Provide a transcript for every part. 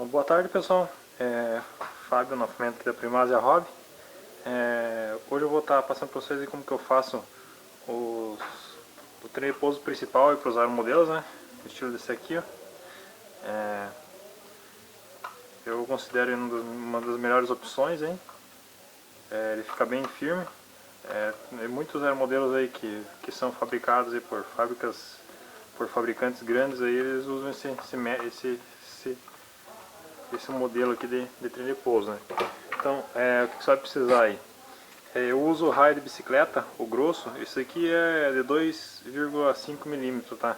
Boa tarde, pessoal. Fábio novamente aqui da Primásia Hobby. Hoje eu vou estar passando para vocês como que eu faço o trem de pouso principal para os aeromodelos, né? O estilo desse aqui, ó. Eu considero uma das melhores opções, hein? Ele fica bem firme. Muitos aeromodelos aí que são fabricados aí por fabricantes grandes aí, eles usam esse modelo aqui de trem de pouso, né? Então, o que você vai precisar aí? Eu uso o raio de bicicleta, o grosso. Esse aqui é de 2,5 milímetros, tá?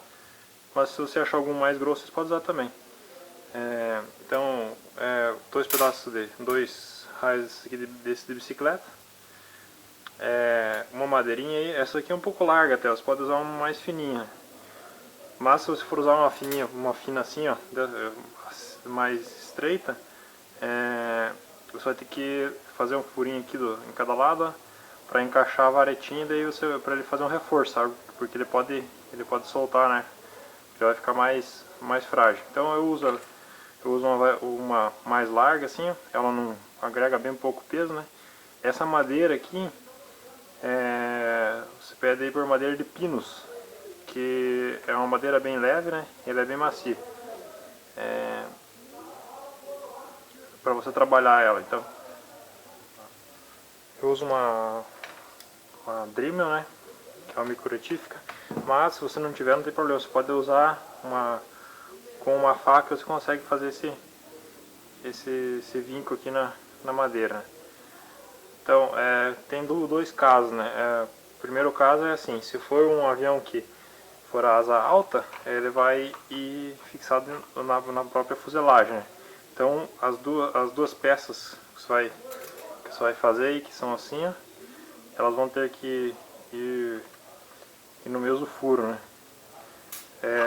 Mas se você achar algum mais grosso, você pode usar também. Então, dois pedaços dois raios aqui desse de bicicleta. Uma madeirinha aí. Essa aqui é um pouco larga até, você pode usar uma mais fininha. Mas se você for usar uma fina assim, ó, mais estreita, você vai ter que fazer um furinho aqui em cada lado para encaixar a varetinha, daí para ele fazer um reforço, sabe? Porque ele pode soltar, né? Já vai ficar mais frágil. Então eu uso uma mais larga assim, ela não agrega bem pouco peso, né? Essa madeira aqui, você pede aí por madeira de pinus, que é uma madeira bem leve, né? Ela é bem macia. Para você trabalhar ela, então eu uso uma Dremel, né? Que é uma micro retífica. Mas se você não tiver, não tem problema, você pode usar com uma faca, você consegue fazer esse vinco aqui na madeira, né? Então, tem dois casos, né? O primeiro caso é assim: se for um avião que for a asa alta, ele vai ir fixado na própria fuselagem, né? Então, as duas peças que você vai fazer aí, que são assim, ó, elas vão ter que ir no mesmo furo, né?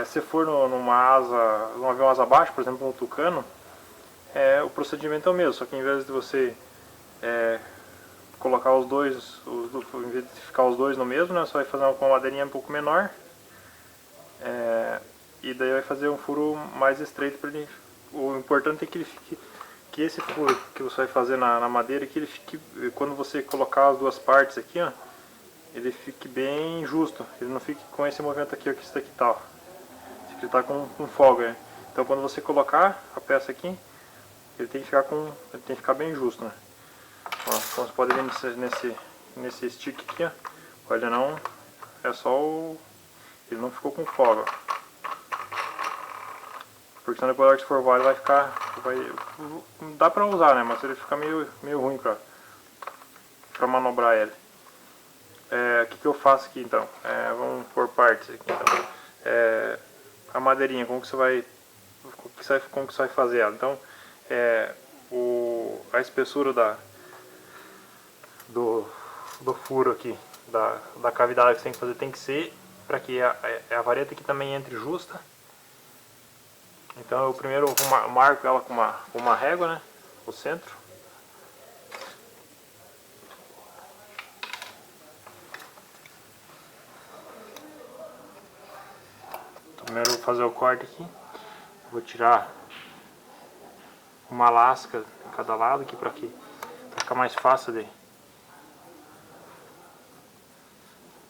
Se for num avião asa baixa, por exemplo, um Tucano, o procedimento é o mesmo, só que em vez de você colocar os dois, em vez de ficar os dois no mesmo, né, você vai fazer com uma madeirinha um pouco menor, e daí vai fazer um furo mais estreito para ele. O importante é que esse furo que você vai fazer na madeira, que ele fique, quando você colocar as duas partes aqui, ó, ele fique bem justo, ele não fique com esse movimento aqui, ó, que isso daqui tá, ó. Ele tá com folga, né? Então quando você colocar a peça aqui, ele tem que ficar bem justo, né? Ó, como você pode ver nesse stick aqui, ó, olha, não, ele não ficou com folga, porque senão depois na hora que for voar ele dá pra usar, né? Mas ele fica meio ruim pra manobrar ele. O que eu faço aqui então? Vamos por partes aqui então. A madeirinha, como que você vai fazer ela? Então, a espessura do furo aqui, da cavidade que você tem que fazer, tem que ser para que a vareta aqui também entre justa. Então eu primeiro marco ela com uma régua, né? O centro. Primeiro eu vou fazer o corte aqui. Vou tirar uma lasca em cada lado aqui para ficar mais fácil de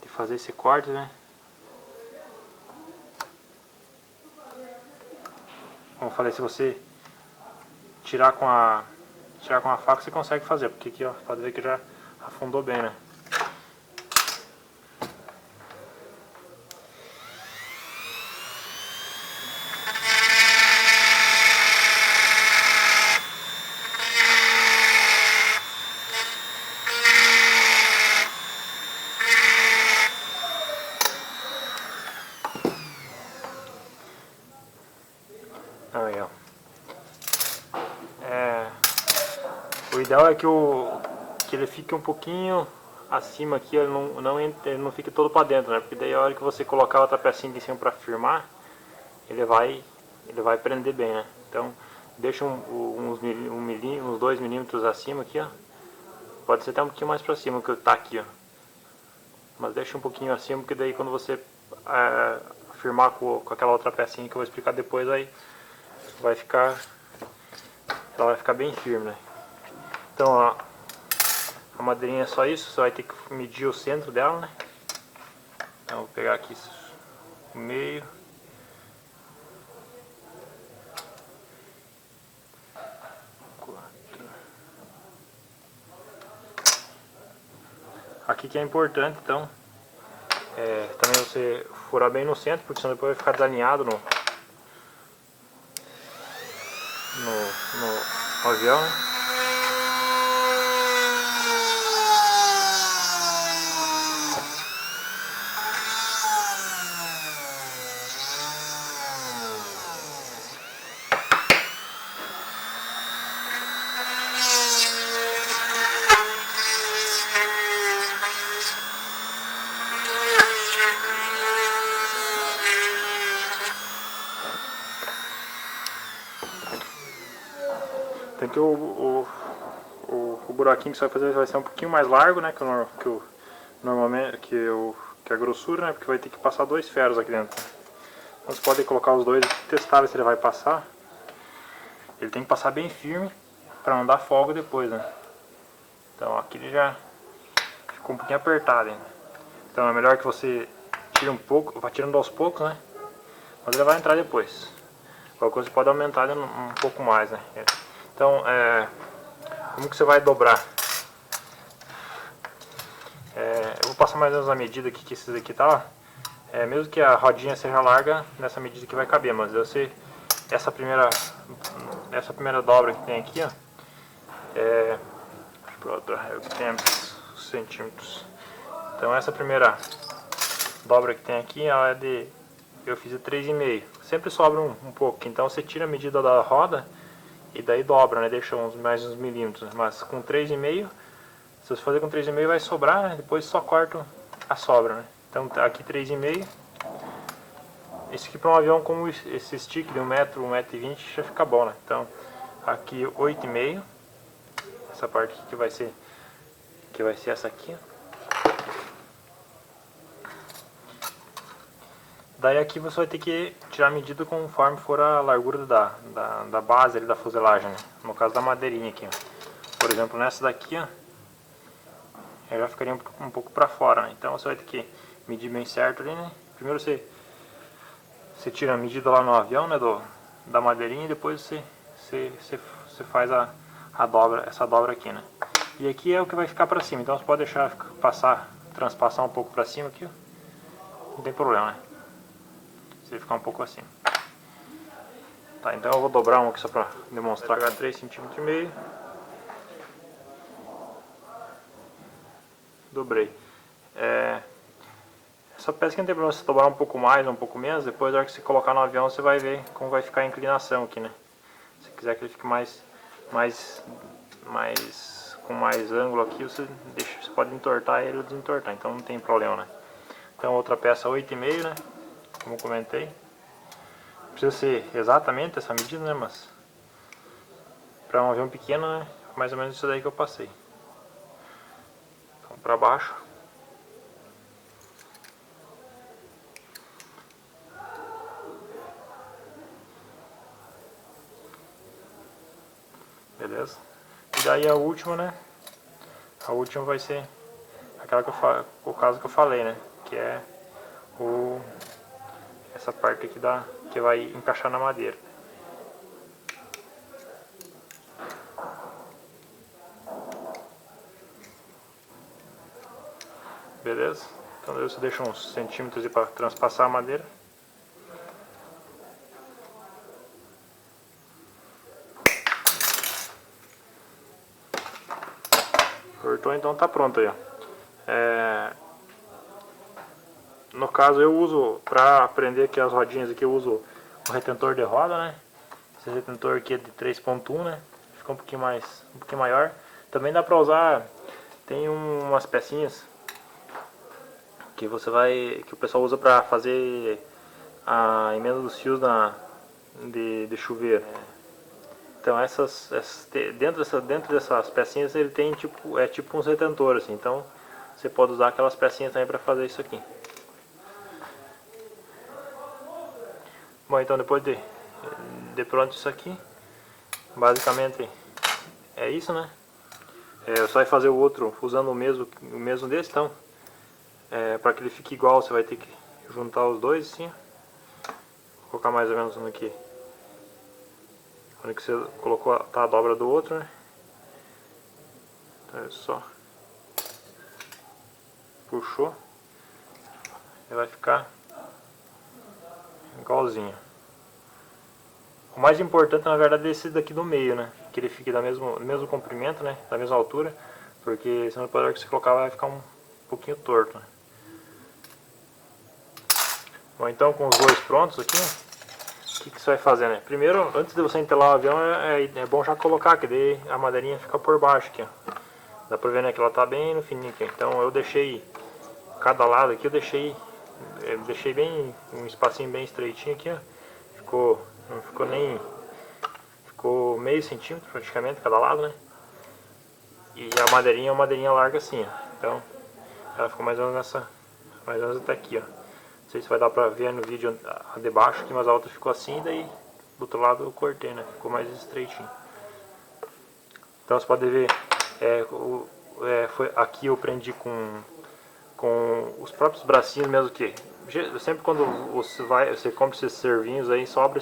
fazer esse corte, né? Como eu falei, se você tirar com a faca, você consegue fazer, porque aqui, ó, pode ver que já afundou bem, né? Aí, ó. O ideal é que ele fique um pouquinho acima aqui, ele não fique todo para dentro, né? Porque daí a hora que você colocar outra pecinha de cima para firmar, ele vai prender bem, né? Então deixa uns 2 milímetros acima aqui, ó. Pode ser até um pouquinho mais para cima que tá aqui, ó. Mas deixa um pouquinho acima, porque daí quando você firmar com aquela outra pecinha que eu vou explicar depois, aí vai ficar ela vai ficar bem firme, né? Então, ó, a madeirinha é só isso, você vai ter que medir o centro dela, né? Então, vou pegar aqui o meio. Aqui que é importante, então, também você furar bem no centro, porque senão depois vai ficar desalinhado no avião, né? Tem que o buraquinho que você vai fazer vai ser um pouquinho mais largo, né? Normalmente que a grossura, né? Porque vai ter que passar 2 ferros aqui dentro. Então você pode colocar os dois e testar se ele vai passar. Ele tem que passar bem firme para não dar folga depois, né? Então aqui ele já ficou um pouquinho apertado ainda. Então é melhor que você tire um pouco, vá tirando aos poucos, né? Mas ele vai entrar depois. Qualquer coisa você pode aumentar ele um pouco mais, né? Então, como que você vai dobrar? Eu vou passar mais ou menos a medida aqui que esses aqui tá, ó. Mesmo que a rodinha seja larga, nessa medida que vai caber, mas essa primeira dobra que tem aqui, ó, eu tenho centímetros. Então essa primeira dobra que tem aqui, ela é de, eu fiz de 3,5. Sempre sobra um pouco, então você tira a medida da roda e daí dobra, né? Deixa mais uns milímetros. Mas com 3,5, se você fazer com 3,5 vai sobrar, né? Depois só corta a sobra, né? Então aqui 3,5. Esse aqui para um avião como esse stick de 1 metro, 1,20 m já fica bom, né? Então aqui 8,5. Essa parte aqui que vai ser essa aqui. Daí aqui você vai ter que tirar a medida conforme for a largura da base ali da fuselagem, né? No caso da madeirinha aqui, ó. Por exemplo, nessa daqui, ó, eu já ficaria um pouco para fora, né? Então você vai ter que medir bem certo ali, né? Primeiro você tira a medida lá no avião, né, da madeirinha, e depois você faz essa dobra aqui, né? E aqui é o que vai ficar para cima, então você pode deixar transpassar um pouco para cima aqui, ó. Não tem problema, né? Se ficar um pouco assim. Tá, então eu vou dobrar um aqui só para demonstrar. Vou pegar 3,5 cm. Dobrei. Essa peça que não tem problema você dobrar um pouco mais ou um pouco menos. Depois, na hora que você colocar no avião, você vai ver como vai ficar a inclinação aqui, né? Se quiser que ele fique com mais ângulo aqui, você pode entortar ele ou desentortar, então não tem problema, né? Então outra peça 8,5, né? Como eu comentei. Não precisa ser exatamente essa medida, né? Mas para um avião pequeno, né? Mais ou menos isso daí que eu passei. Então para baixo. Beleza? E daí a última, né? A última vai ser aquela o caso que eu falei, né? Que é essa parte aqui que vai encaixar na madeira. Beleza? Então daí você deixa uns centímetros para transpassar a madeira. Cortou, então tá pronto aí, ó. No caso eu uso, para prender aqui as rodinhas aqui, eu uso o retentor de roda, né? Esse retentor aqui é de 3,1, né? Fica um pouquinho maior. Também dá pra usar, tem umas pecinhas que que o pessoal usa pra fazer a emenda dos fios de chuveiro. Então dentro dessas pecinhas ele tem tipo uns retentores, assim. Então você pode usar aquelas pecinhas também para fazer isso aqui. Bom, então depois de pronto isso aqui, basicamente é isso, né? Você vai fazer o outro usando o mesmo desse, então para que ele fique igual você vai ter que juntar os dois assim. Vou colocar mais ou menos onde que você colocou tá a dobra do outro, né? Então é só puxou, ele vai ficar igualzinho. O mais importante na verdade é esse daqui do meio, né? Que ele fique do mesmo comprimento, né? Da mesma altura, porque senão depois na hora que você colocar vai ficar um pouquinho torto, né? Bom, então com os dois prontos aqui, o que você vai fazer, né? Primeiro, antes de você entelar o avião, é bom já colocar, que daí a madeirinha fica por baixo aqui, ó. Dá pra ver, né, que ela tá bem no fininho aqui. Então eu deixei cada lado aqui, eu deixei bem um espacinho bem estreitinho aqui, ó. Não ficou nem... Ficou meio centímetro praticamente cada lado, né? E a madeirinha é uma madeirinha larga assim, ó. Então ela ficou mais ou menos mais ou menos até aqui, ó. Não sei se vai dar pra ver no vídeo a de baixo aqui, mas a outra ficou assim, daí do outro lado eu cortei, né? Ficou mais estreitinho. Então você pode ver, aqui eu prendi com os próprios bracinhos mesmo, que sempre quando você compra esses servinhos aí, sobra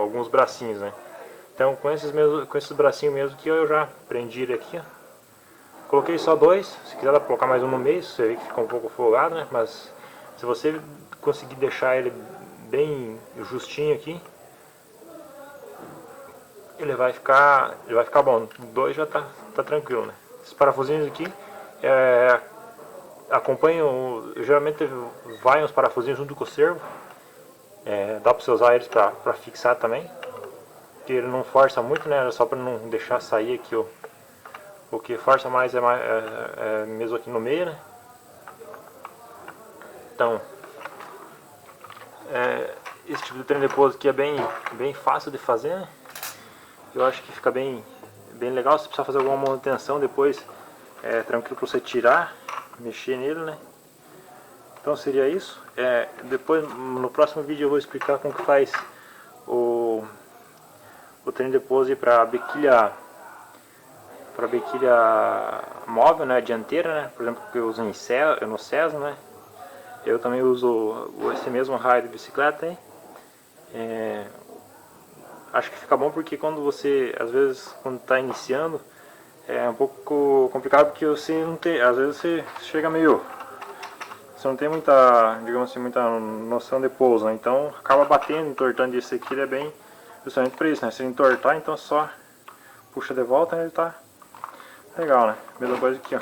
alguns bracinhos, né? Então com esses bracinhos mesmo que eu já prendi ele aqui, ó. Coloquei só dois, se quiser dá pra colocar mais um no meio, você vê que fica um pouco folgado, né? Mas se você conseguir deixar ele bem justinho aqui, ele vai ficar bom. Dois já tá tranquilo, né? Esses parafusinhos aqui acompanham, geralmente vai uns parafusinhos junto com o servo. Dá pra você usar eles pra fixar também, que ele não força muito, né? Só pra não deixar sair aqui o que força mais é mesmo aqui no meio, né? Então esse tipo de trem de pouso aqui é bem fácil de fazer, né? Eu acho que fica bem legal. Se precisar fazer alguma manutenção depois, é tranquilo para você tirar, mexer nele, né? Então seria isso. Depois no próximo vídeo eu vou explicar como que faz o trem de pouso para bequilha móvel, né, dianteira, né? Por exemplo, que eu uso no Cessna, né? Eu também uso esse mesmo raio de bicicleta aí. Acho que fica bom porque quando você, às vezes, quando está iniciando, é um pouco complicado porque você não tem, às vezes você chega meio, você não tem muita, digamos assim, muita noção de pouso, né? Então acaba batendo, entortando. Esse aqui ele é bem justamente para isso, né? Se ele entortar, então só puxa de volta, né? Ele tá legal, né? Mesma coisa aqui,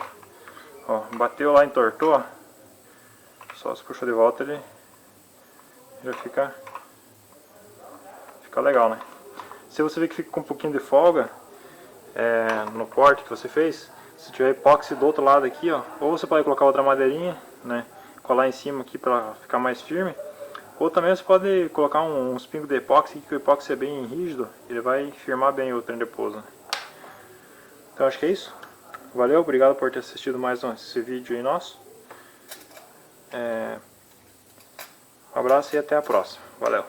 ó. Bateu lá, entortou, ó. Só se puxa de volta ele já fica legal, né? Se você vê que fica com um pouquinho de folga no corte que você fez, se tiver epóxi do outro lado aqui, ó, ou você pode colocar outra madeirinha, né, colar em cima aqui para ficar mais firme, ou também você pode colocar uns pingos de epóxi, que o epóxi é bem rígido, ele vai firmar bem o trem de pouso, né? Então acho que é isso. Valeu, obrigado por ter assistido mais esse vídeo aí nosso. Um abraço e até a próxima. Valeu.